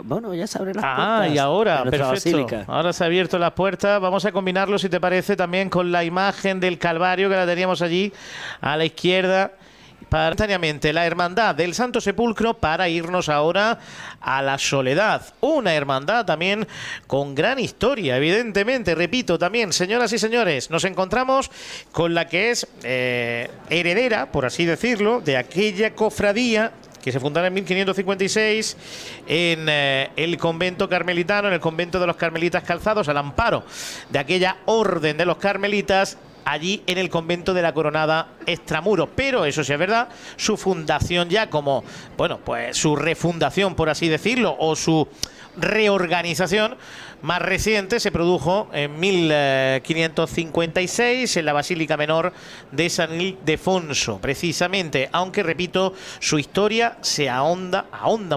Bueno, ya se abren las puertas. Y ahora, de nuestra perfecto. basílica. Ahora se han abierto las puertas. Vamos a combinarlo, si te parece, también con la imagen del Calvario, que la teníamos allí a la izquierda. Instantáneamente, la hermandad del Santo Sepulcro, para irnos ahora a la Soledad. Una hermandad también con gran historia, evidentemente. Repito también, señoras y señores, nos encontramos con la que es heredera, por así decirlo, de aquella cofradía que se fundara en 1556 en el convento carmelitano, en el convento de los Carmelitas Calzados, al amparo de aquella orden de los carmelitas, allí en el convento de la Coronada Extramuros. Pero eso sí es verdad, su fundación ya como, bueno, pues su refundación, por así decirlo, o su reorganización más reciente se produjo en 1556 en la Basílica Menor de San Ildefonso, precisamente, aunque repito, su historia se ahonda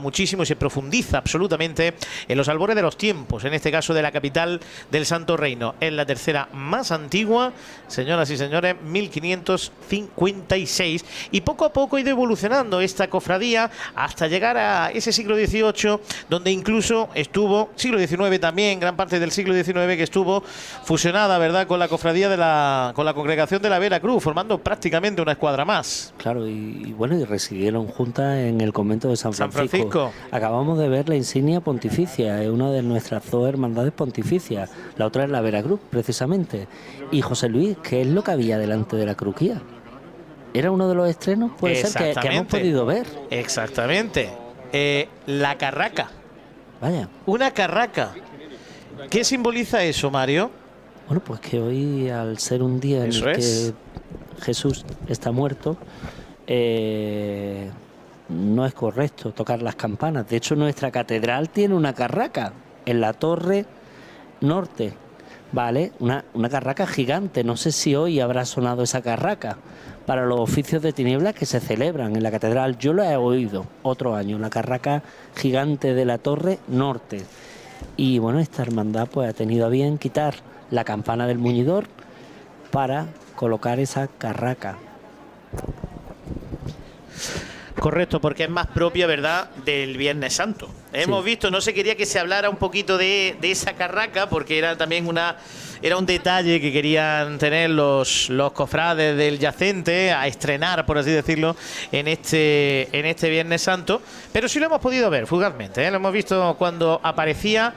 muchísimo y se profundiza absolutamente en los albores de los tiempos, en este caso de la capital del Santo Reino. Es la tercera más antigua, señoras y señores, 1556, y poco a poco ha ido evolucionando esta cofradía hasta llegar a ese siglo XVIII, donde incluso estuvo, siglo XIX también, gran parte del siglo XIX, que estuvo fusionada, ¿verdad?, con la cofradía con la congregación de la Vera Cruz, formando prácticamente una escuadra más. Claro, y bueno, y residieron juntas en el convento de San Francisco. Acabamos de ver la insignia pontificia, es una de nuestras dos hermandades pontificias, la otra es la Vera Cruz, precisamente. Y José Luis, ¿qué es lo que había delante de la cruquía? ¿Era uno de los estrenos? Puede ser que hemos podido ver. Exactamente. La carraca. Vaya. Una carraca. ¿Qué simboliza eso, Mario? Bueno, pues que hoy, al ser un día en el que Jesús está muerto, no es correcto tocar las campanas. De hecho, nuestra catedral tiene una carraca en la torre norte, ¿vale? Una carraca gigante. No sé si hoy habrá sonado esa carraca para los oficios de tinieblas que se celebran en la catedral. Yo lo he oído otro año, la carraca gigante de la torre norte. Y bueno, esta hermandad pues ha tenido a bien quitar la campana del muñidor para colocar esa carraca. Correcto, porque es más propia, ¿verdad?, del Viernes Santo. Hemos visto, no se quería que se hablara un poquito de esa carraca, porque era también era un detalle que querían tener los cofrades del yacente a estrenar, por así decirlo, en este Viernes Santo. Pero sí lo hemos podido ver fugazmente, ¿eh? Lo hemos visto cuando aparecía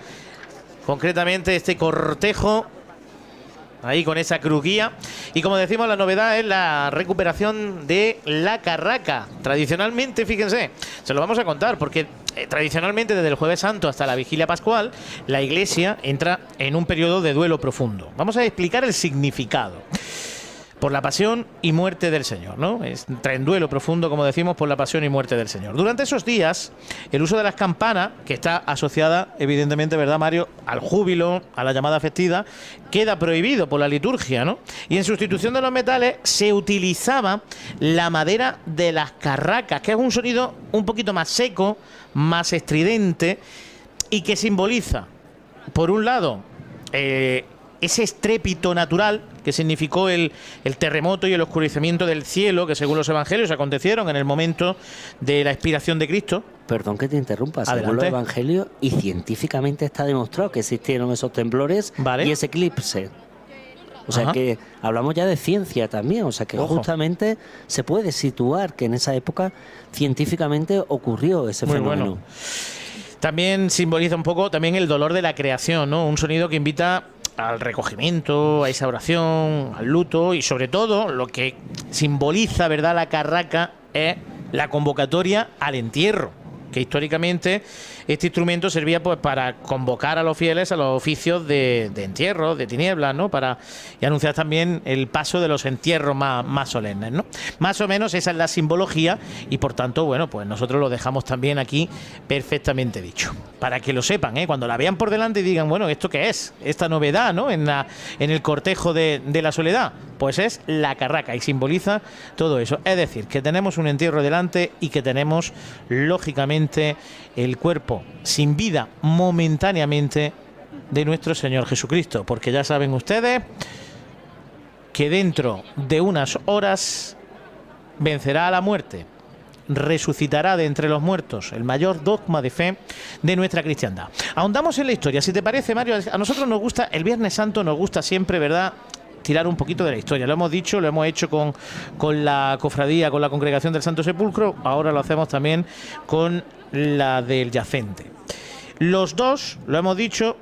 concretamente este cortejo ahí con esa cruquía. Y como decimos, la novedad es la recuperación de la carraca. Tradicionalmente, fíjense, se lo vamos a contar, porque tradicionalmente desde el Jueves Santo hasta la Vigilia Pascual, la Iglesia entra en un periodo de duelo profundo. Vamos a explicar el significado. Por la pasión y muerte del Señor, ¿no? Entra en duelo profundo, como decimos, por la pasión y muerte del Señor. Durante esos días, el uso de las campanas, que está asociada, evidentemente, ¿verdad, Mario?, al júbilo, a la llamada festividad, queda prohibido por la liturgia, ¿no? Y en sustitución de los metales se utilizaba la madera de las carracas, que es un sonido un poquito más seco, más estridente, y que simboliza, por un lado, ese estrépito natural que significó el terremoto y el oscurecimiento del cielo, que según los evangelios acontecieron en el momento de la expiración de Cristo. Perdón que te interrumpa, Adelante. según los evangelios, y científicamente está demostrado que existieron esos temblores y ese eclipse. O sea que hablamos ya de ciencia también, o sea que justamente se puede situar que en esa época científicamente ocurrió ese fenómeno. Bueno. También simboliza un poco también el dolor de la creación, ¿no? Un sonido que invita al recogimiento, a esa oración, al luto, y sobre todo lo que simboliza, ¿verdad?, la carraca es la convocatoria al entierro, que históricamente este instrumento servía pues para convocar a los fieles a los oficios de entierro, de tinieblas, ¿no? Y anunciar también el paso de los entierros más solemnes, ¿no? Más o menos esa es la simbología, y por tanto, bueno, pues nosotros lo dejamos también aquí perfectamente dicho, para que lo sepan, ¿eh? Cuando la vean por delante y digan, bueno, ¿esto qué es? Esta novedad, ¿no?, en el cortejo de la soledad, pues es la carraca y simboliza todo eso. Es decir, que tenemos un entierro delante y que tenemos, lógicamente, el cuerpo sin vida momentáneamente de nuestro Señor Jesucristo, porque ya saben ustedes que dentro de unas horas vencerá a la muerte. resucitará de entre los muertos, el mayor dogma de fe de nuestra cristiandad. Ahondamos en la historia, si te parece, Mario. A nosotros nos gusta, el Viernes Santo nos gusta siempre, ¿verdad?, tirar un poquito de la historia. Lo hemos dicho, lo hemos hecho con la cofradía, con la Congregación del Santo Sepulcro, ahora lo hacemos también con la del Yacente. Los dos, lo hemos dicho,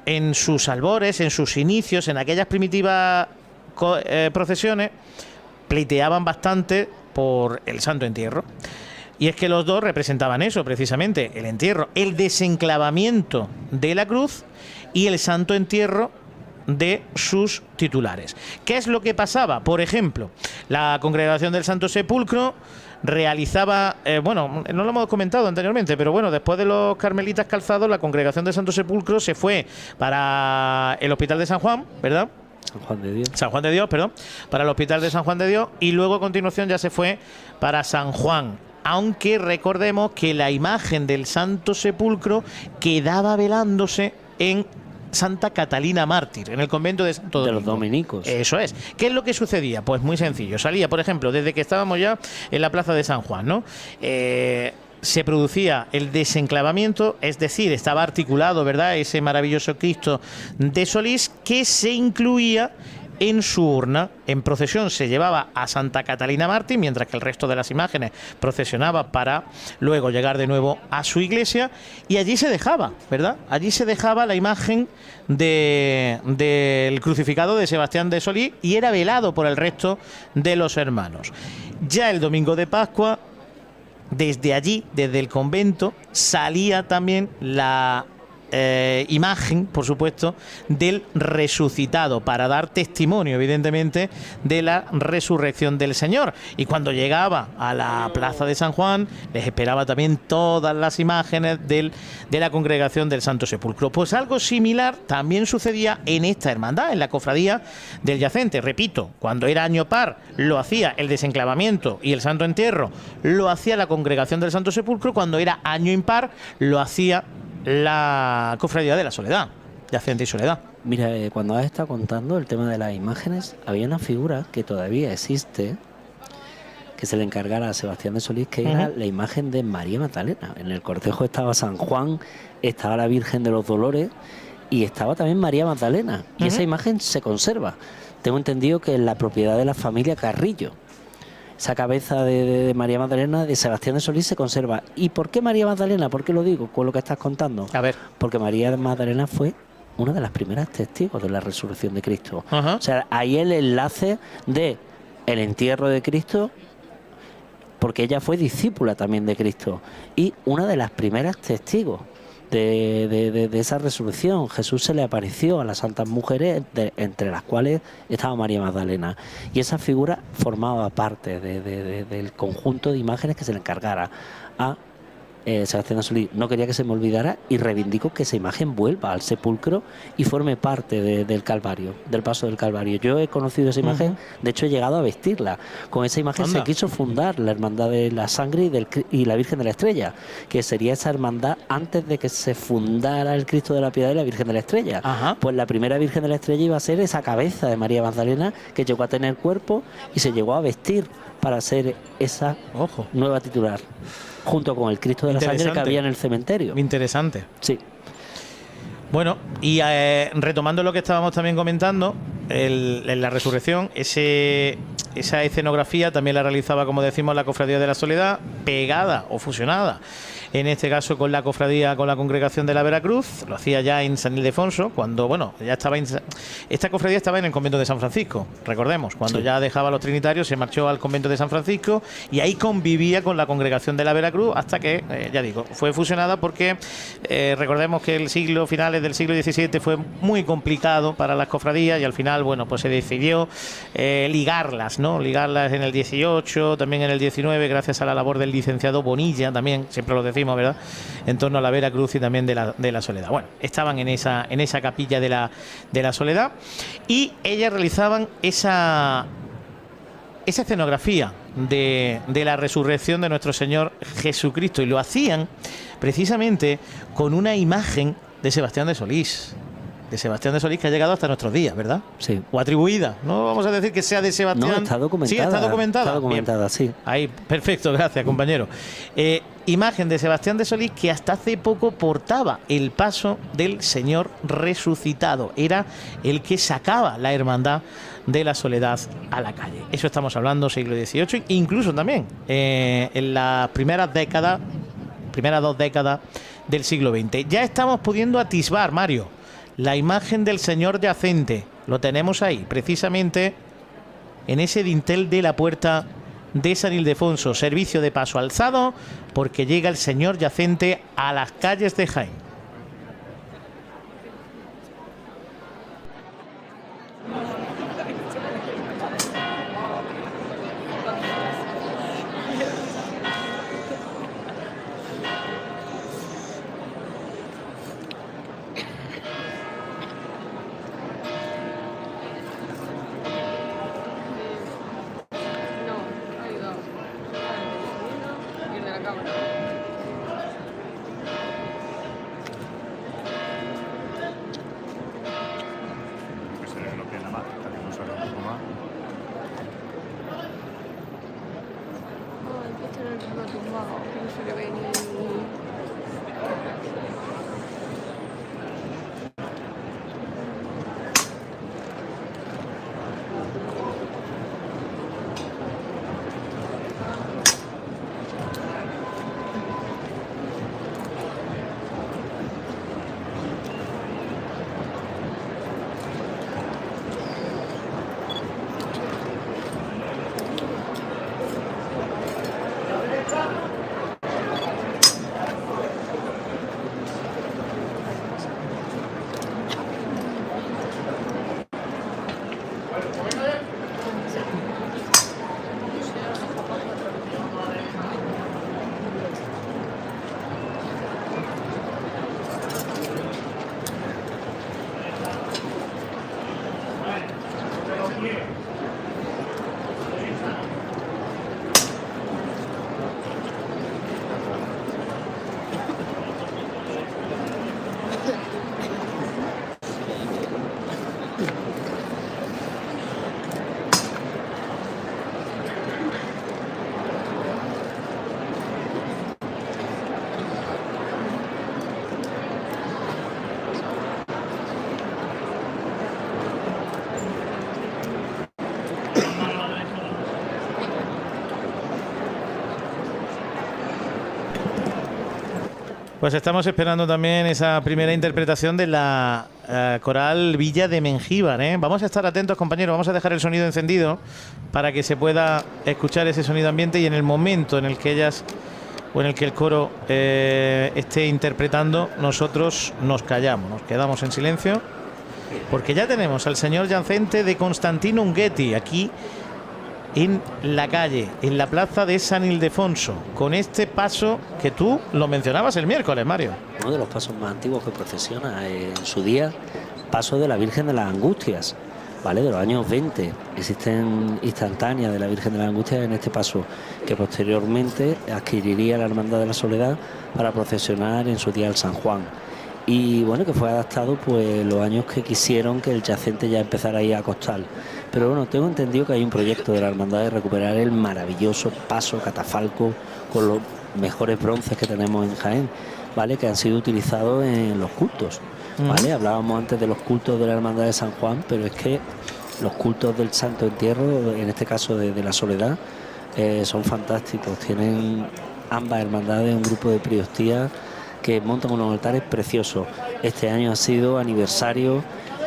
en sus albores, en sus inicios, en aquellas primitivas procesiones, pleiteaban bastante por el Santo Entierro. Y es que los dos representaban eso, precisamente, el entierro, el desenclavamiento de la cruz y el Santo Entierro de sus titulares. ¿Qué es lo que pasaba? Por ejemplo, la Congregación del Santo Sepulcro realizaba, bueno, no lo hemos comentado anteriormente, pero bueno, después de los carmelitas calzados, la Congregación del Santo Sepulcro se fue para el Hospital de San Juan, ¿verdad? San Juan de Dios, perdón, para el Hospital de San Juan de Dios, y luego a continuación ya se fue para San Juan. Aunque recordemos que la imagen del Santo Sepulcro quedaba velándose en Santa Catalina Mártir, en el convento de Santo Domingo. De los dominicos. Eso es. ¿Qué es lo que sucedía? Pues muy sencillo. Salía, por ejemplo, desde que estábamos ya en la plaza de San Juan, ¿no? Se producía el desenclavamiento, es decir, estaba articulado, ¿verdad?, ese maravilloso Cristo de Solís, que se incluía en su urna. En procesión se llevaba a Santa Catalina Mártir, mientras que el resto de las imágenes procesionaba para luego llegar de nuevo a su iglesia, y allí se dejaba, ¿verdad? Allí se dejaba la imagen del crucificado de Sebastián de Solís y era velado por el resto de los hermanos. Ya el domingo de Pascua, desde allí, desde el convento, salía también la imagen, por supuesto, del resucitado, para dar testimonio, evidentemente, de la resurrección del Señor. Y cuando llegaba a la plaza de San Juan, les esperaba también todas las imágenes de la Congregación del Santo Sepulcro. Pues algo similar también sucedía en esta hermandad, en la cofradía del Yacente. Repito, cuando era año par lo hacía el desenclavamiento y el Santo Entierro, lo hacía la Congregación del Santo Sepulcro. Cuando era año impar lo hacía la Cofradía de la Soledad, Yacente y Soledad. Mira, cuando has estado contando el tema de las imágenes, había una figura que todavía existe, que se le encargara a Sebastián de Solís, que era la imagen de María Magdalena. En el cortejo estaba San Juan, estaba la Virgen de los Dolores y estaba también María Magdalena. Y esa imagen se conserva. Tengo entendido que es la propiedad de la familia Carrillo. Esa cabeza de María Magdalena, de Sebastián de Solís, se conserva. ¿Y por qué María Magdalena? ¿Por qué lo digo con lo que estás contando? A ver. Porque María Magdalena fue una de las primeras testigos de la resurrección de Cristo. O sea, ahí el enlace de el entierro de Cristo, porque ella fue discípula también de Cristo y una de las primeras testigos de esa resurrección. Jesús se le apareció a las santas mujeres, entre las cuales estaba María Magdalena, y esa figura formaba parte del conjunto de imágenes que se le encargara a Sebastián de Solís. No quería que se me olvidara y reivindico que esa imagen vuelva al sepulcro y forme parte del Calvario, del paso del Calvario. Yo he conocido esa imagen, de hecho he llegado a vestirla. Con esa imagen se quiso fundar la Hermandad de la Sangre y la Virgen de la Estrella, que sería esa hermandad antes de que se fundara el Cristo de la Piedad y la Virgen de la Estrella. Pues la primera Virgen de la Estrella iba a ser esa cabeza de María Magdalena, que llegó a tener cuerpo y se llegó a vestir para ser esa nueva titular, junto con el Cristo de la Sangre que había en el cementerio. Interesante. Sí. Bueno, y retomando lo que estábamos también comentando, en la resurrección, esa escenografía también la realizaba, como decimos, la Cofradía de la Soledad, pegada o fusionada, en este caso con la cofradía, con la Congregación de la Veracruz. Lo hacía ya en San Ildefonso, cuando, bueno, ya estaba esta cofradía estaba en el convento de San Francisco, recordemos, cuando ya dejaba a los trinitarios, se marchó al convento de San Francisco y ahí convivía con la Congregación de la Veracruz hasta que, ya digo, fue fusionada porque recordemos que finales del siglo XVII fue muy complicado para las cofradías y al final, bueno, pues se decidió ligarlas, ¿no? Ligarlas en el 18, también en el 19, gracias a la labor del licenciado Bonilla, también, siempre lo decimos, ¿verdad?, en torno a la Veracruz y también de la Soledad. Bueno, estaban en esa capilla de la Soledad y ellas realizaban esa escenografía de la resurrección de nuestro Señor Jesucristo, y lo hacían precisamente con una imagen de Sebastián de Solís. de Sebastián de Solís que ha llegado hasta nuestros días, ¿verdad? Sí. O atribuida, no vamos a decir que sea de Sebastián. No, está documentada. Sí, está documentada. Está documentada, sí. Ahí, perfecto, gracias, compañero. Imagen de Sebastián de Solís que hasta hace poco portaba el paso del Señor resucitado. Era el que sacaba la hermandad de la Soledad a la calle. Eso estamos hablando siglo XVIII, incluso también en las primeras dos décadas del siglo XX. Ya estamos pudiendo atisbar, Mario, la imagen del Señor yacente. Lo tenemos ahí, precisamente en ese dintel de la puerta de San Ildefonso. Servicio de paso alzado porque llega el Señor yacente a las calles de Jaén. Pues estamos esperando también esa primera interpretación de la coral Villa de Mengíbar, ¿eh? Vamos a estar atentos, compañeros, vamos a dejar el sonido encendido para que se pueda escuchar ese sonido ambiente y en el momento en el que ellas o en el que el coro esté interpretando, nosotros nos callamos, nos quedamos en silencio, porque ya tenemos al señor yacente de Constantino Unguetti aquí en la calle, en la plaza de San Ildefonso, con este paso que tú lo mencionabas el miércoles, Mario. Uno de los pasos más antiguos que procesiona en su día, paso de la Virgen de las Angustias, ¿vale? De los años 20. Existen instantáneas de la Virgen de las Angustias en este paso, que posteriormente adquiriría la Hermandad de la Soledad para procesionar en su día al San Juan. Y bueno, que fue adaptado pues los años que quisieron que el yacente ya empezara a ir a costal. Pero bueno, tengo entendido que hay un proyecto de la hermandad de recuperar el maravilloso paso catafalco con los mejores bronces que tenemos en Jaén, ¿vale? Que han sido utilizados en los cultos, ¿vale? Hablábamos antes de los cultos de la hermandad de San Juan, pero es que los cultos del Santo Entierro, en este caso de la Soledad, son fantásticos. Tienen ambas hermandades un grupo de priostías que montan unos altares preciosos. Este año ha sido aniversario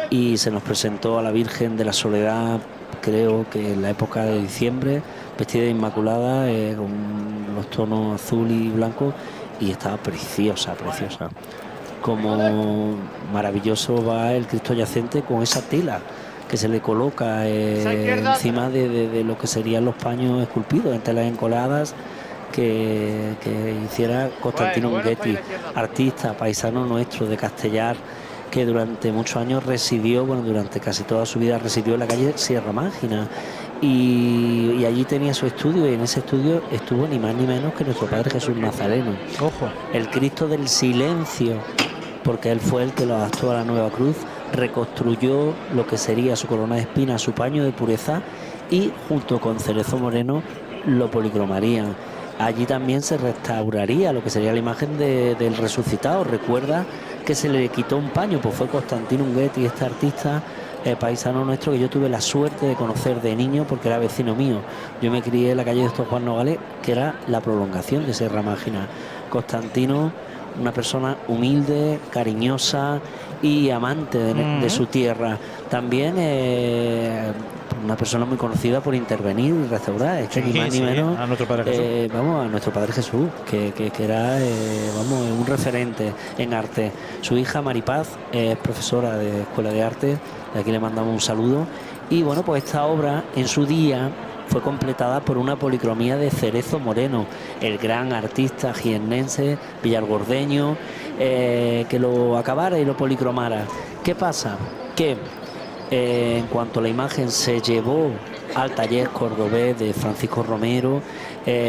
y se nos presentó a la Virgen de la Soledad, creo que en la época de diciembre, vestida de Inmaculada, con los tonos azul y blanco, y estaba preciosa, preciosa. Como maravilloso va el Cristo yacente con esa tela que se le coloca encima de lo que serían los paños esculpidos en telas encoladas, que hiciera Constantino Unguetti, artista paisano nuestro de Castellar, que durante muchos años residió, bueno, durante casi toda su vida residió en la calle Sierra Mágina, y allí tenía su estudio, y en ese estudio estuvo ni más ni menos que nuestro Padre Jesús Nazareno. Ojo. El Cristo del Silencio, porque él fue el que lo adaptó a la Nueva Cruz reconstruyó lo que sería su corona de espinas, su paño de pureza, y junto con Cerezo Moreno lo policromarían. Allí también se restauraría lo que sería la imagen del resucitado. Recuerda que se le quitó un paño, pues fue Constantino Unguetti, este artista paisano nuestro que yo tuve la suerte de conocer de niño porque era vecino mío. Yo me crié en la calle de Don Juan Nogales, que era la prolongación de Sierra Mágina. Constantino, una persona humilde, cariñosa y amante de su tierra. También una persona muy conocida por intervenir y restaurar. Es que ni más ni menos a nuestro Padre Jesús. Vamos, a nuestro Padre Jesús, que era un referente en arte. Su hija Maripaz es profesora de Escuela de Arte, de aquí le mandamos un saludo. Y bueno, pues esta obra en su día fue completada por una policromía de Cerezo Moreno, el gran artista jiennense, villargordeño, que lo acabara y lo policromara. ¿Qué pasa? Que en cuanto la imagen se llevó al taller cordobés de Francisco Romero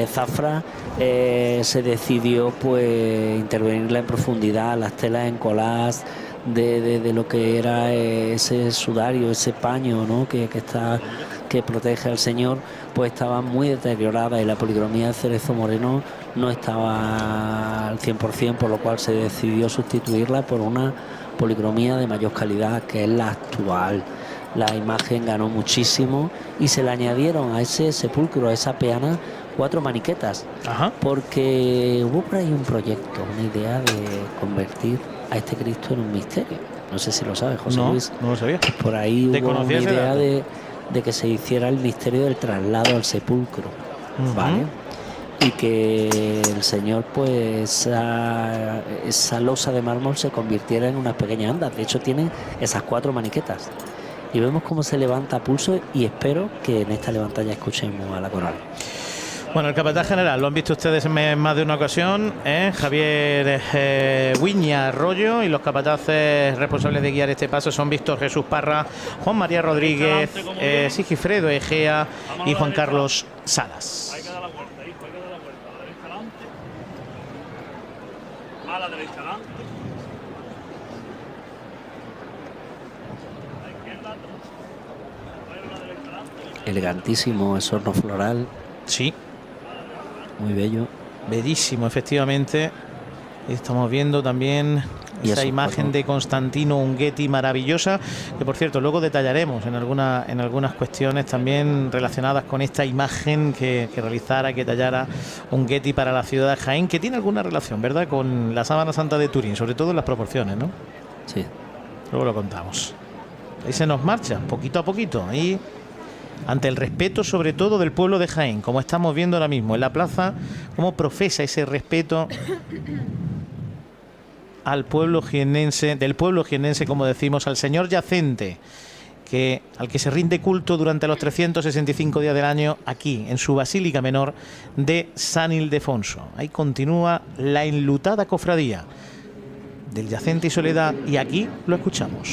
Zafra, se decidió pues intervenirla en profundidad, las telas en collage de lo que era ese sudario, ese paño, ¿no? que protege al Señor, pues estaba muy deteriorada y la policromía de Cerezo Moreno no estaba al 100%, por lo cual se decidió sustituirla por una policromía de mayor calidad, que es la actual. La imagen ganó muchísimo y se le añadieron a ese sepulcro, a esa peana, 4 maniquetas. Ajá. Porque hubo por ahí un proyecto, una idea de convertir a este Cristo en un misterio. No sé si lo sabes, José Luis. No lo sabía. Por ahí hubo una idea de que se hiciera el misterio del traslado al sepulcro, ¿vale? Y que el Señor, pues esa losa de mármol se convirtiera en unas pequeñas andas. De hecho tienen esas 4 maniquetas y vemos cómo se levanta a pulso, y espero que en esta levantada ya escuchemos a la coral. Bueno, el capataz general, lo han visto ustedes en más de una ocasión, Javier Viña Arroyo, y los capataces responsables de guiar este paso son Víctor Jesús Parra, Juan María Rodríguez, Sigifredo Egea y Juan Carlos Salas. Hay que dar la vuelta, hijo, hay que dar la vuelta. A la derecha adelante. A la derecha adelante. A la izquierda. A la derecha adelante. Elegantísimo esorno floral. Sí. Muy bello. Bellísimo, efectivamente. Estamos viendo también esa imagen de Constantino Unguetti maravillosa, que por cierto luego detallaremos en algunas cuestiones también relacionadas con esta imagen que realizara, que tallara Unguetti para la ciudad de Jaén, que tiene alguna relación, ¿verdad?, con la Sábana Santa de Turín, sobre todo en las proporciones, ¿no? Sí. Luego lo contamos. Ahí se nos marcha, poquito a poquito, ahí, ante el respeto sobre todo del pueblo de Jaén, como estamos viendo ahora mismo en la plaza, cómo profesa ese respeto al pueblo jiennense, del pueblo jiennense, como decimos, al señor yacente, al que se rinde culto durante los 365 días del año aquí, en su Basílica Menor de San Ildefonso. Ahí continúa la enlutada cofradía del Yacente y Soledad, y aquí lo escuchamos.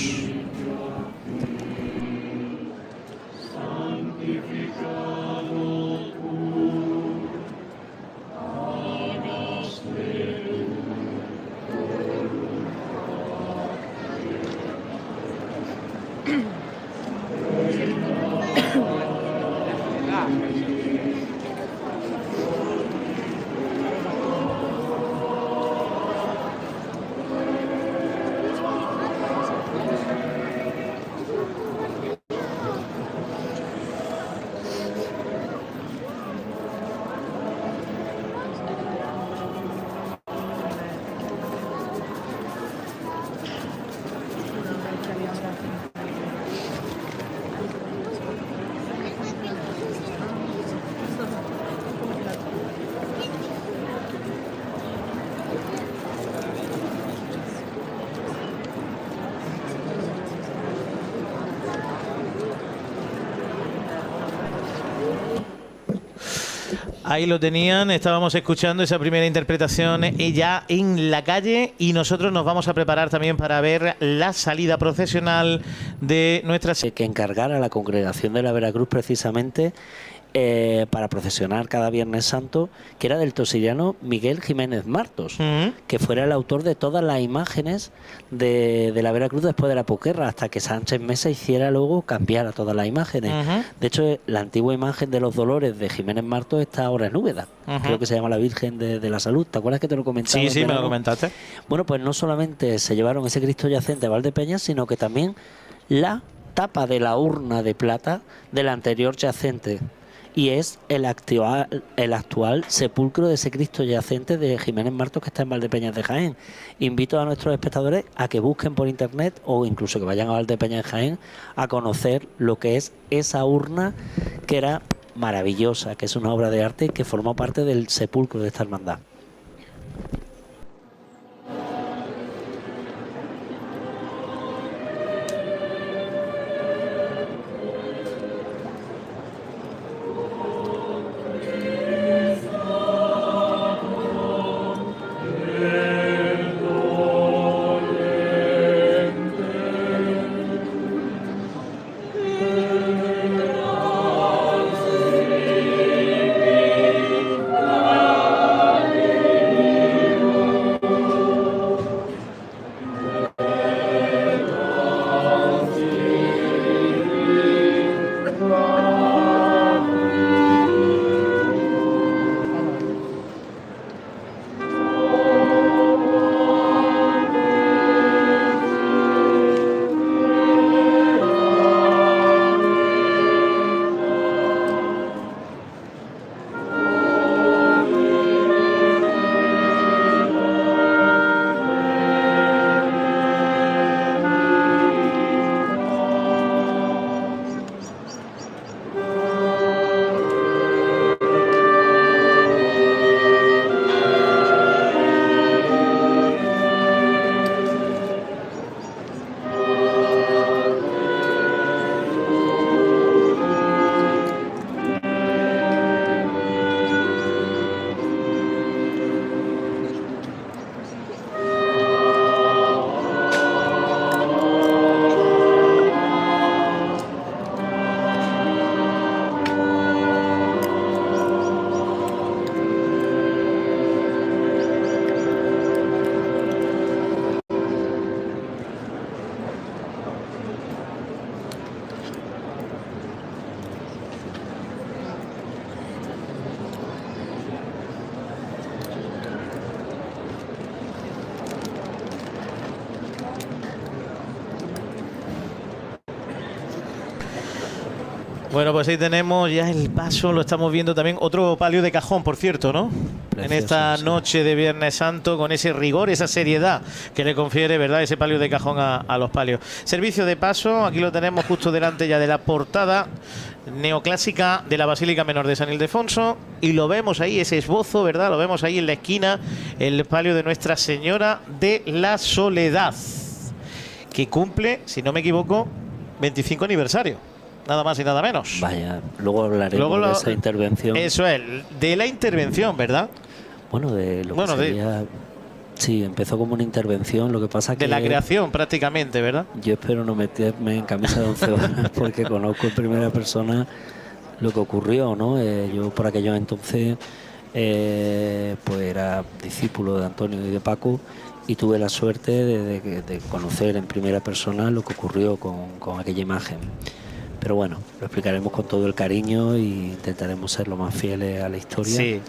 Ahí lo tenían, estábamos escuchando esa primera interpretación ya en la calle, y nosotros nos vamos a preparar también para ver la salida procesional de nuestra... Que encargara a la congregación de la Veracruz precisamente para procesionar cada Viernes Santo, que era del tosiriano Miguel Jiménez Martos, que fuera el autor de todas las imágenes de la Veracruz después de la posguerra, hasta que Sánchez Mesa hiciera luego cambiar a todas las imágenes. De hecho, la antigua imagen de los Dolores de Jiménez Martos está ahora en Úbeda. Creo que se llama la Virgen de la Salud. ¿Te acuerdas que te lo comentaba? Sí, sí, me lo comentaste. Bueno, pues no solamente se llevaron ese Cristo yacente a Valdepeñas, sino que también la tapa de la urna de plata del anterior yacente. Y es el actual sepulcro de ese Cristo yacente de Jiménez Martos, que está en Valdepeñas de Jaén. Invito a nuestros espectadores a que busquen por internet o incluso que vayan a Valdepeñas de Jaén a conocer lo que es esa urna, que era maravillosa, que es una obra de arte que formó parte del sepulcro de esta hermandad. Bueno, pues ahí tenemos ya el paso, lo estamos viendo también. Otro palio de cajón, por cierto, ¿no? Precioso, en esta noche de Viernes Santo, con ese rigor, esa seriedad que le confiere, ¿verdad?, ese palio de cajón a los palios. Servicio de paso, aquí lo tenemos justo delante ya de la portada neoclásica de la Basílica Menor de San Ildefonso. Y lo vemos ahí, ese esbozo, ¿verdad? Lo vemos ahí en la esquina, el palio de Nuestra Señora de la Soledad, que cumple, si no me equivoco, 25 aniversario. Nada más y nada menos. Vaya, luego hablaremos de esa intervención. Eso es, de la intervención, ¿verdad? Bueno, de lo que sería... Sí, empezó como una intervención, lo que pasa que... De la creación, prácticamente, ¿verdad? Yo espero no meterme en camisa de 11 horas, porque conozco en primera persona lo que ocurrió, ¿no? Yo por aquellos entonces pues era discípulo de Antonio y de Paco, y tuve la suerte de conocer en primera persona lo que ocurrió con aquella imagen. Pero bueno, lo explicaremos con todo el cariño e intentaremos ser lo más fieles a la historia. Sí.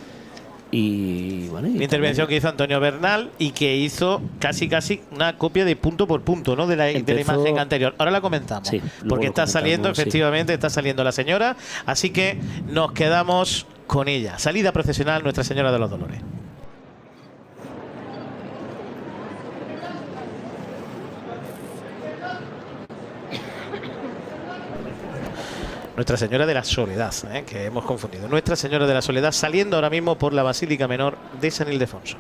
Y bueno, la intervención que hizo Antonio Bernal y que hizo casi una copia de punto por punto, ¿no?, de la imagen anterior. Ahora la comentamos, sí, porque está saliendo, efectivamente, está saliendo la señora, así que nos quedamos con ella. Salida procesional Nuestra Señora de los Dolores. Nuestra Señora de la Soledad, que hemos confundido. Nuestra Señora de la Soledad saliendo ahora mismo por la Basílica Menor de San Ildefonso.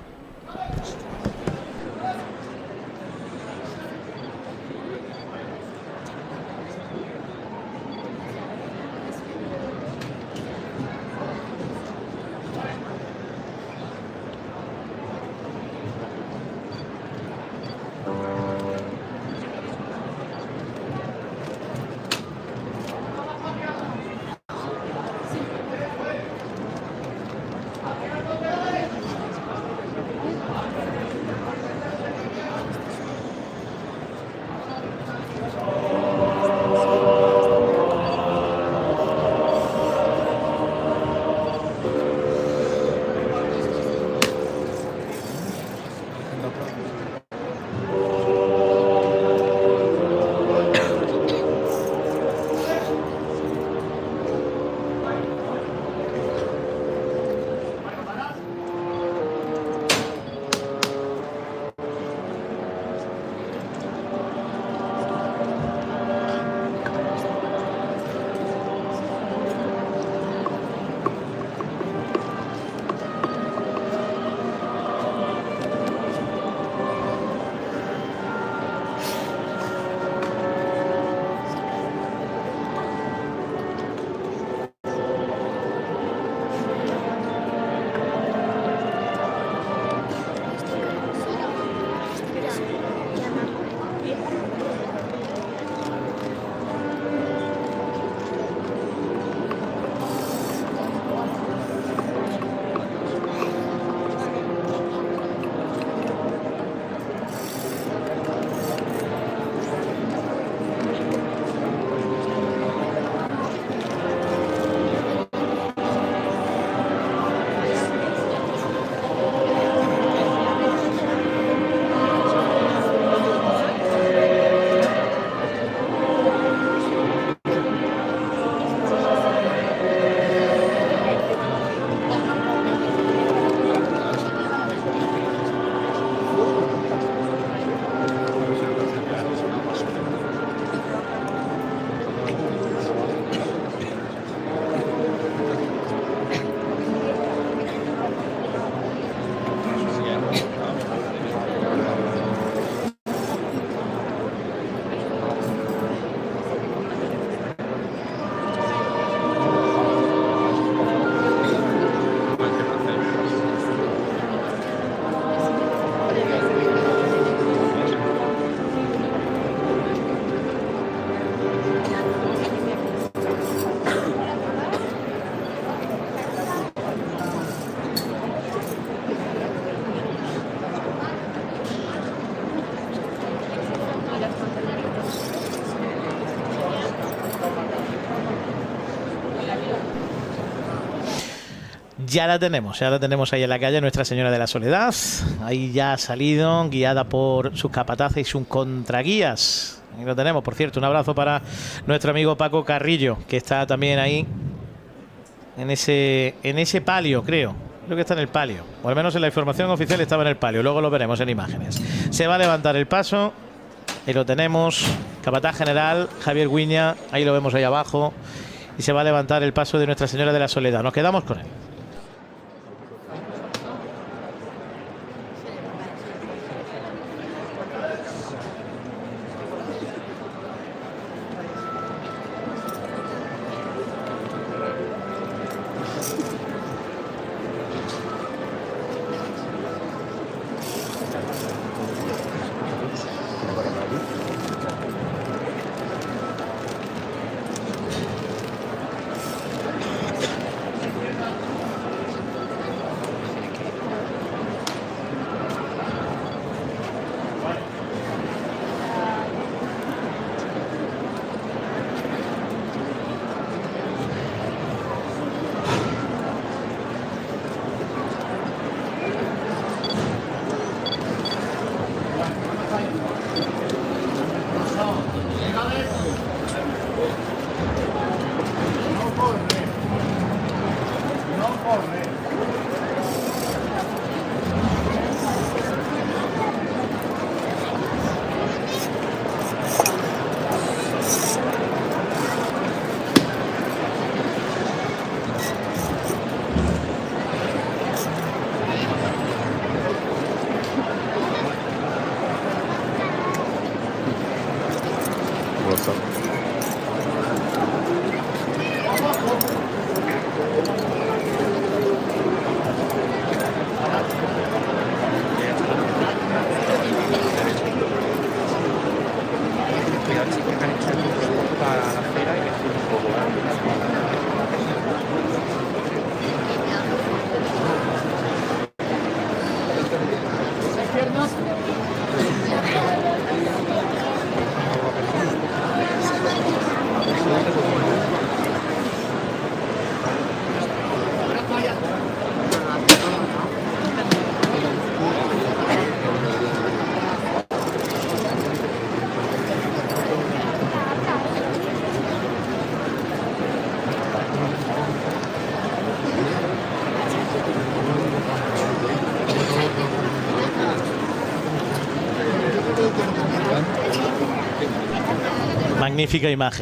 Ya la tenemos ahí en la calle, Nuestra Señora de la Soledad. Ahí ya ha salido, guiada por sus capataces y sus contraguías. Ahí lo tenemos, por cierto, un abrazo para nuestro amigo Paco Carrillo, que está también ahí en ese palio, creo que está en el palio, o al menos en la información oficial estaba en el palio, luego lo veremos en imágenes. Se va a levantar el paso, ahí lo tenemos, capataz general Javier Guiña, ahí lo vemos ahí abajo, y se va a levantar el paso de Nuestra Señora de la Soledad. Nos quedamos con él.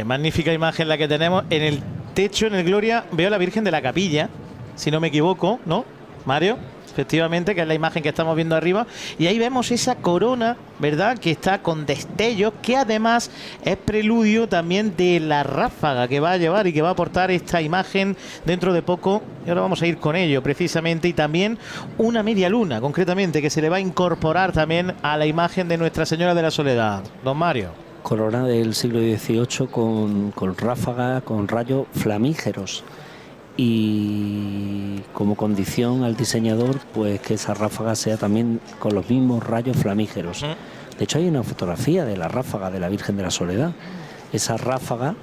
Magnífica imagen la que tenemos en el techo, en el Gloria. Veo a la Virgen de la Capilla, si no me equivoco, ¿no, Mario? Efectivamente, que es la imagen que estamos viendo arriba. Y ahí vemos esa corona, ¿verdad?, que está con destellos, que además es preludio también de la ráfaga que va a llevar y que va a aportar esta imagen dentro de poco. Y ahora vamos a ir con ello, precisamente. Y también una media luna, concretamente, que se le va a incorporar también a la imagen de Nuestra Señora de la Soledad. Don Mario. Corona del siglo XVIII con ráfaga, con rayos flamígeros. Y como condición al diseñador, pues que esa ráfaga sea también con los mismos rayos flamígeros. De hecho, hay una fotografía de la ráfaga de la Virgen de la Soledad. Esa ráfaga,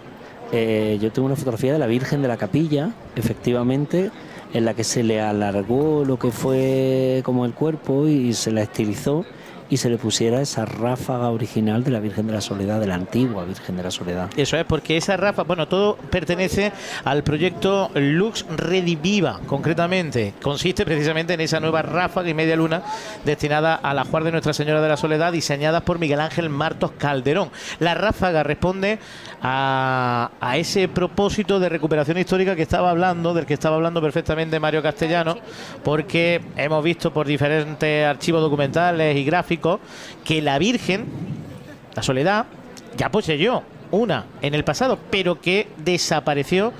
yo tengo una fotografía de la Virgen de la Capilla, efectivamente, en la que se le alargó lo que fue como el cuerpo y se la estilizó, y se le pusiera esa ráfaga original de la Virgen de la Soledad, de la antigua Virgen de la Soledad. Eso es, porque esa ráfaga, bueno, todo pertenece al proyecto Lux Rediviva, concretamente. Consiste precisamente en esa nueva ráfaga y media luna destinada al ajuar de Nuestra Señora de la Soledad, diseñadas por Miguel Ángel Martos Calderón. La ráfaga responde a ese propósito de recuperación histórica que estaba hablando, del que estaba hablando perfectamente Mario Castellano, porque hemos visto por diferentes archivos documentales y gráficos que la Virgen, la Soledad, ya poseyó una en el pasado, pero que desapareció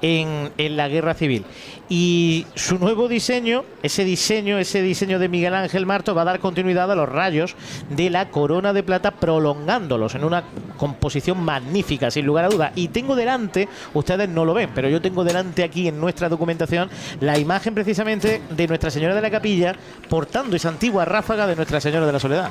en la Guerra Civil. Y su nuevo diseño, ese diseño de Miguel Ángel Martos, va a dar continuidad a los rayos de la corona de plata, prolongándolos en una composición magnífica, sin lugar a dudas. Y tengo delante, ustedes no lo ven, pero yo tengo delante aquí en nuestra documentación la imagen precisamente de Nuestra Señora de la Capilla portando esa antigua ráfaga de Nuestra Señora de la Soledad.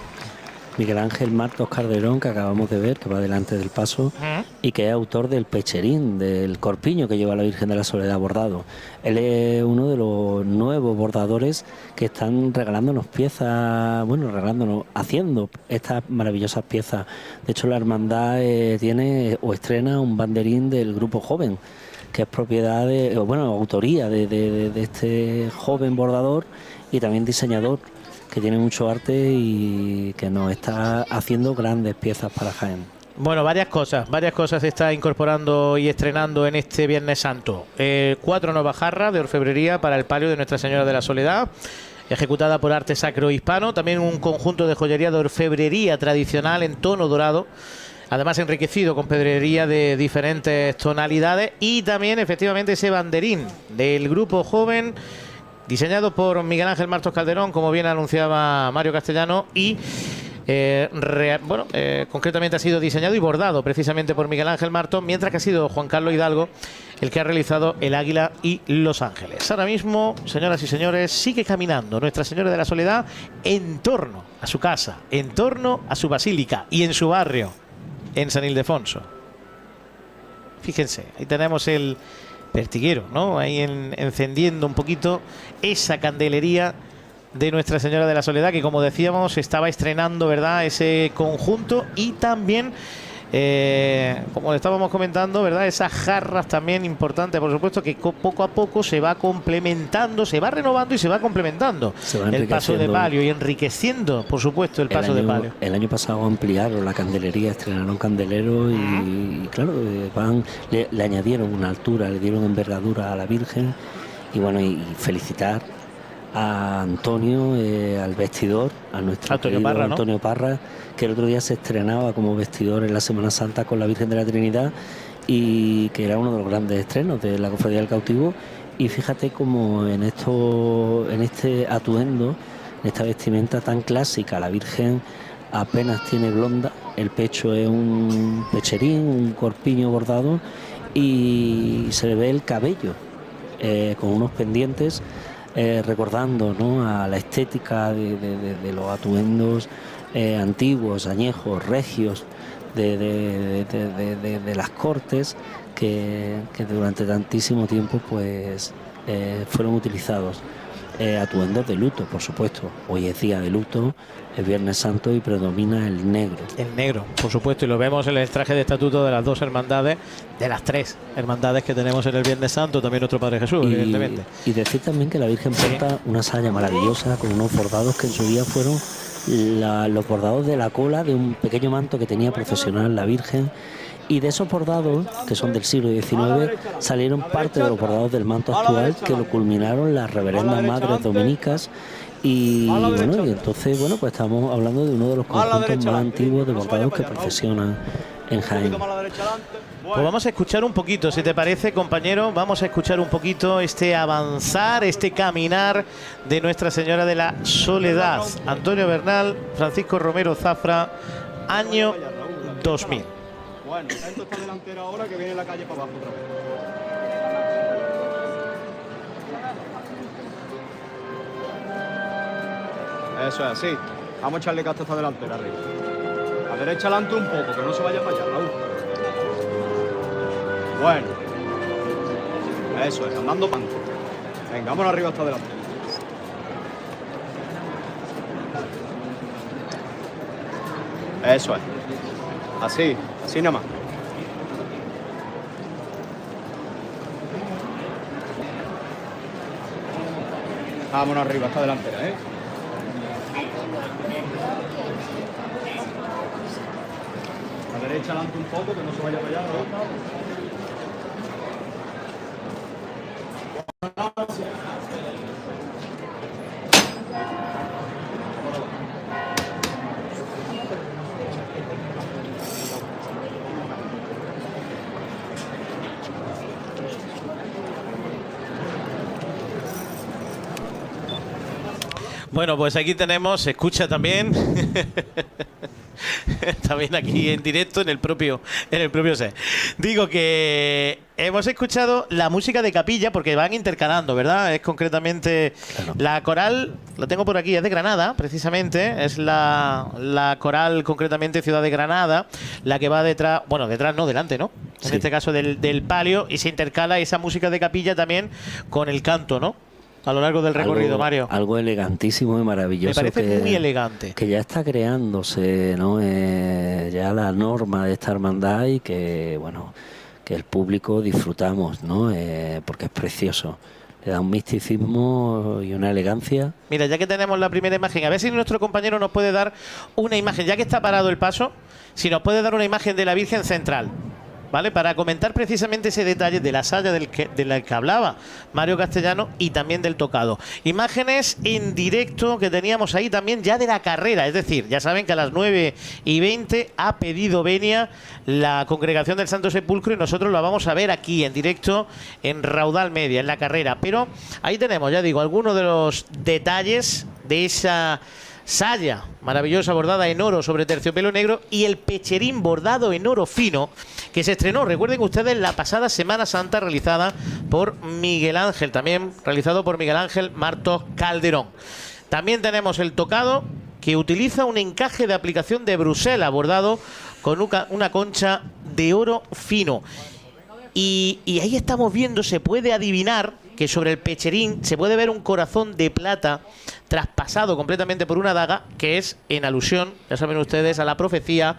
Miguel Ángel Martos Calderón, que acabamos de ver, que va delante del paso, y que es autor del pecherín, del corpiño que lleva la Virgen de la Soledad bordado. Él es uno de los nuevos bordadores que están regalándonos piezas, bueno, haciendo estas maravillosas piezas. De hecho, la hermandad tiene o estrena un banderín del Grupo Joven, que es propiedad de, bueno, autoría de este joven bordador y también diseñador, que tiene mucho arte y que nos está haciendo grandes piezas para Jaén. Bueno, varias cosas se está incorporando y estrenando en este Viernes Santo. 4 nuevas jarras de orfebrería para el palio de Nuestra Señora de la Soledad, ejecutada por Arte Sacro Hispano. También un conjunto de joyería de orfebrería tradicional en tono dorado, además enriquecido con pedrería de diferentes tonalidades. Y también efectivamente ese banderín del Grupo Joven, diseñado por Miguel Ángel Martos Calderón, como bien anunciaba Mario Castellano, y concretamente ha sido diseñado y bordado precisamente por Miguel Ángel Martos, mientras que ha sido Juan Carlos Hidalgo el que ha realizado el águila y los ángeles. Ahora mismo, señoras y señores, sigue caminando Nuestra Señora de la Soledad en torno a su casa, en torno a su basílica y en su barrio, en San Ildefonso. Fíjense, ahí tenemos el pertiguero, ¿no? Ahí encendiendo un poquito esa candelería de Nuestra Señora de la Soledad, que como decíamos estaba estrenando, ¿verdad?, ese conjunto. Y también, como le estábamos comentando, ¿verdad?, esas jarras también importantes, por supuesto, que poco a poco se va complementando, se va renovando y se va complementando el paso de palio y enriqueciendo, por supuesto, el paso de palio. El año pasado ampliaron la candelería, estrenaron candelero y claro, le añadieron una altura, le dieron envergadura a la Virgen. Y bueno, y felicitar a Antonio, al vestidor, a nuestro Antonio Parra, ¿no? Antonio Parra, que el otro día se estrenaba como vestidor en la Semana Santa con la Virgen de la Trinidad, y que era uno de los grandes estrenos de la Cofradía del Cautivo. Y fíjate cómo en este atuendo, en esta vestimenta tan clásica, la Virgen apenas tiene blonda, el pecho es un pecherín, un corpiño bordado, y se le ve el cabello con unos pendientes, recordando, ¿no?, a la estética de los atuendos antiguos, añejos, regios de las cortes que durante tantísimo tiempo pues fueron utilizados. Atuendos de luto, por supuesto. Hoy es día de luto, es Viernes Santo y predomina el negro. El negro, por supuesto, y lo vemos en el traje de estatuto de las dos hermandades, de las tres hermandades que tenemos en el Viernes Santo, también nuestro Padre Jesús, evidentemente. Y decir también que la Virgen porta una saya maravillosa con unos bordados que en su día fueron los bordados de la cola de un pequeño manto que tenía profesional la Virgen. Y de esos bordados, que son del siglo XIX, salieron parte de los bordados del manto actual, que lo culminaron las reverendas madres dominicas. Y bueno, y entonces, bueno, pues estamos hablando de uno de los conjuntos más antiguos de bordados que procesionan en Jaén. Pues vamos a escuchar un poquito, si te parece, compañero, vamos a escuchar un poquito este avanzar, este caminar de Nuestra Señora de la Soledad. Antonio Bernal, Francisco Romero Zafra, año 2000. Bueno, esto está delantero ahora, que viene la calle para abajo otra vez. Eso es así. Vamos a echarle gasto hasta delantera arriba. A la derecha adelante un poco, que no se vaya para allá, Raúl. Bueno. Eso es, andando panco. Venga, vámonos arriba hasta delante. Eso es. Así nada más. Vámonos arriba, hasta delantera, A la derecha adelante un poco, que no se vaya para allá, ¿no? Bueno, pues aquí tenemos, se escucha también, también aquí en directo en el propio set. Digo que hemos escuchado la música de capilla porque van intercalando, ¿verdad? Es concretamente la coral, la tengo por aquí, es de Granada, precisamente. Es la coral, concretamente Ciudad de Granada, la que va detrás, bueno, detrás no, delante, ¿no? En este caso del palio, y se intercala esa música de capilla también con el canto, ¿no? A lo largo del recorrido, Mario. Algo elegantísimo y maravilloso. Me parece muy elegante. Que ya está creándose, ¿no? Ya la norma de esta hermandad y que, bueno, que el público disfrutamos, ¿no? Porque es precioso. Le da un misticismo y una elegancia. Mira, ya que tenemos la primera imagen, a ver si nuestro compañero nos puede dar una imagen, ya que está parado el paso, si nos puede dar una imagen de la Virgen central. ¿Vale? Para comentar precisamente ese detalle de la saya de la que hablaba Mario Castellano y también del tocado. Imágenes en directo que teníamos ahí también ya de la carrera. Es decir, ya saben que a las 9:20 ha pedido venia la Congregación del Santo Sepulcro y nosotros la vamos a ver aquí en directo en Raudal Media, en la carrera. Pero ahí tenemos, ya digo, algunos de los detalles de esa saya maravillosa bordada en oro sobre terciopelo negro y el pecherín bordado en oro fino que se estrenó, recuerden ustedes, la pasada Semana Santa, realizada por Miguel Ángel, también realizado por Miguel Ángel Martos Calderón. También tenemos el tocado que utiliza un encaje de aplicación de Bruselas bordado con una concha de oro fino. Y ahí estamos viendo, se puede adivinar que sobre el pecherín se puede ver un corazón de plata traspasado completamente por una daga, que es en alusión, ya saben ustedes, a la profecía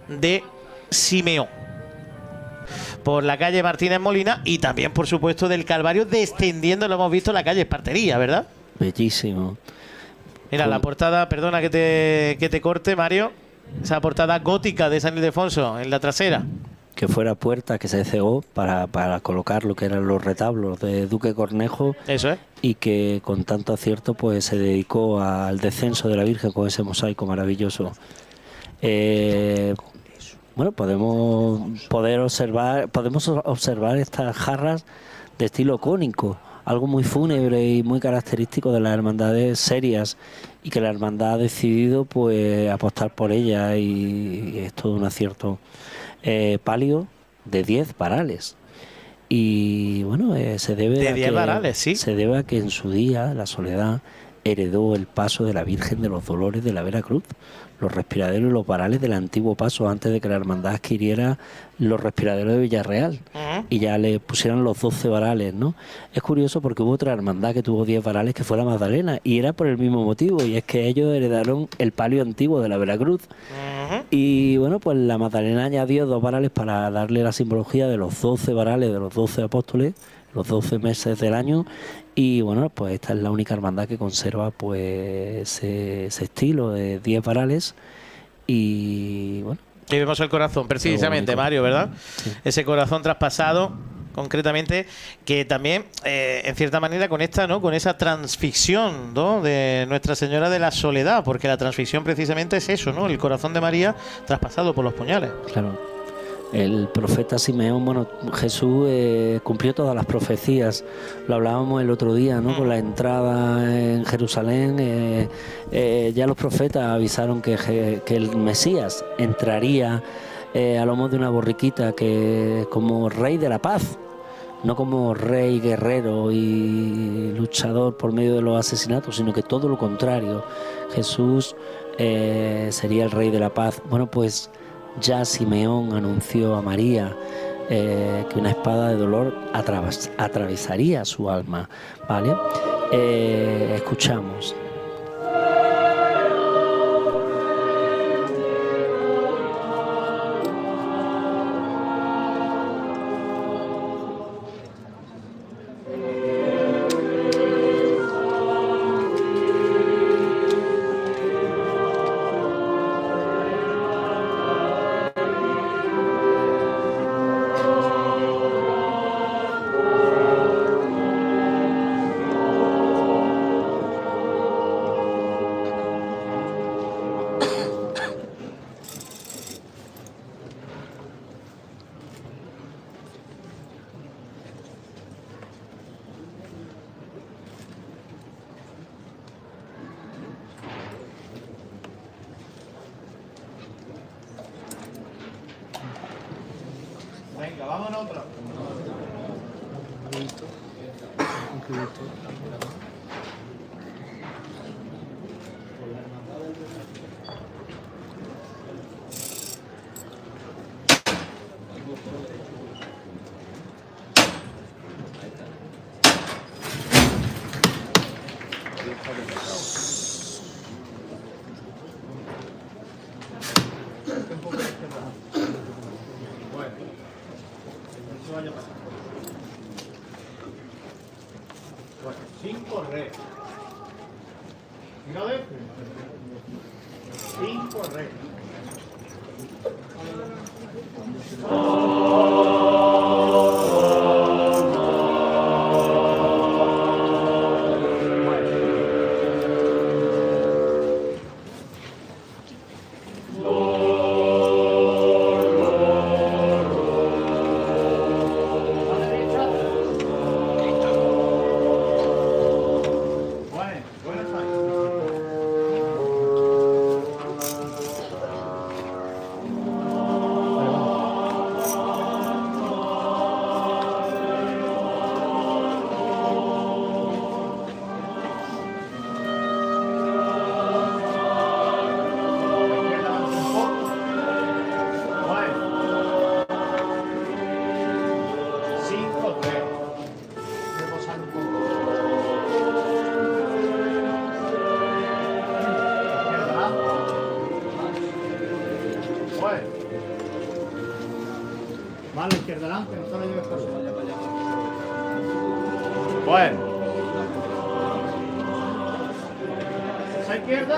de Simeón. Por la calle Martínez Molina y también, por supuesto, del Calvario, descendiendo, lo hemos visto, la calle Espartería, ¿verdad? Bellísimo. Mira, la portada, perdona que te corte, Mario, esa portada gótica de San Ildefonso en la trasera. Que fuera puerta que se cegó para colocar lo que eran los retablos de Duque Cornejo. Eso es. Y que con tanto acierto pues se dedicó al descenso de la Virgen con ese mosaico maravilloso. Bueno, podemos observar estas jarras de estilo cónico, algo muy fúnebre y muy característico de las hermandades serias, y que la hermandad ha decidido pues apostar por ella, y es todo un acierto. Palio de 10 varales. Y bueno, se debe de a 10 varales, sí. Se debe a que en su día la Soledad heredó el paso de la Virgen de los Dolores de la Veracruz, los respiraderos y los varales del antiguo paso, antes de que la hermandad adquiriera los respiraderos de Villarreal y ya le pusieran los 12 varales, ¿no? Es curioso porque hubo otra hermandad que tuvo 10 varales, que fue la Magdalena, y era por el mismo motivo, y es que ellos heredaron el palio antiguo de la Veracruz. Y bueno, pues la Magdalena añadió 2 varales para darle la simbología de los 12 varales de los 12 apóstoles, los 12 meses del año. Y bueno, pues esta es la única hermandad que conserva pues ese estilo de 10 varales. Y bueno, y vemos el corazón, precisamente, Mario, ¿verdad? Sí. Ese corazón traspasado, concretamente, que también, en cierta manera, conecta, ¿no?, con esa transfixión, ¿no?, de Nuestra Señora de la Soledad, porque la transfixión precisamente es eso, ¿no?, el corazón de María traspasado por los puñales. Claro. El profeta Simeón, bueno, Jesús cumplió todas las profecías. Lo hablábamos el otro día, ¿no? Con la entrada en Jerusalén, ya los profetas avisaron que el Mesías entraría a lomos de una borriquita, que como rey de la paz, no como rey guerrero y luchador por medio de los asesinatos, sino que todo lo contrario. Jesús sería el rey de la paz. Bueno, pues ya Simeón anunció a María que una espada de dolor atravesaría su alma, ¿vale? Escuchamos. Venga, vámonos otra. Sin correr. Mira de sin correr. Vale, izquierda adelante, no te lo lleves por allá para allá. Bueno. Esa izquierda.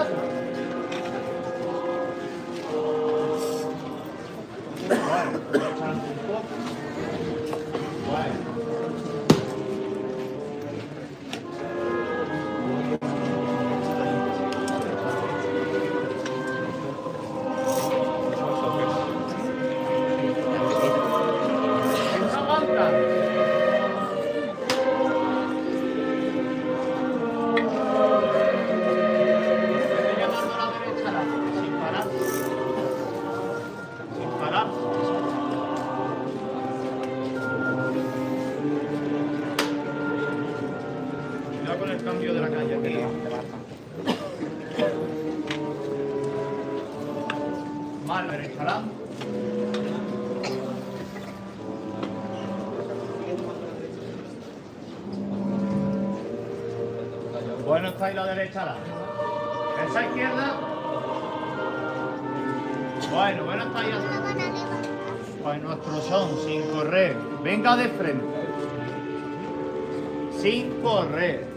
Bueno, echando un poco. Bueno. Con el cambio de la calle aquí. Mano derecha adelante. Bueno, está ahí la derecha adelante. Esa izquierda. Bueno, está ahí adelante. Pues nuestro son, sin correr. Venga de frente. Sin correr.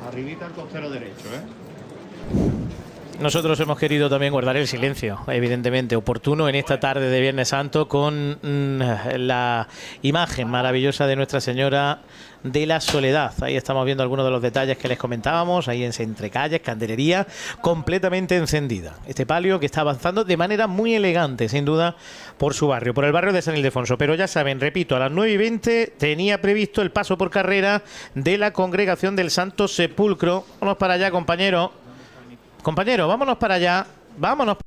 Arribita el costero derecho, Nosotros hemos querido también guardar el silencio, evidentemente, oportuno en esta tarde de Viernes Santo, con la imagen maravillosa de Nuestra Señora de la Soledad. Ahí estamos viendo algunos de los detalles que les comentábamos, ahí en entrecalles, candelería completamente encendida. Este palio que está avanzando de manera muy elegante, sin duda, por su barrio, por el barrio de San Ildefonso. Pero ya saben, repito, a las 9:20 tenía previsto el paso por carrera de la Congregación del Santo Sepulcro. Vámonos para allá, compañero. Compañero, vámonos para allá. Vámonos.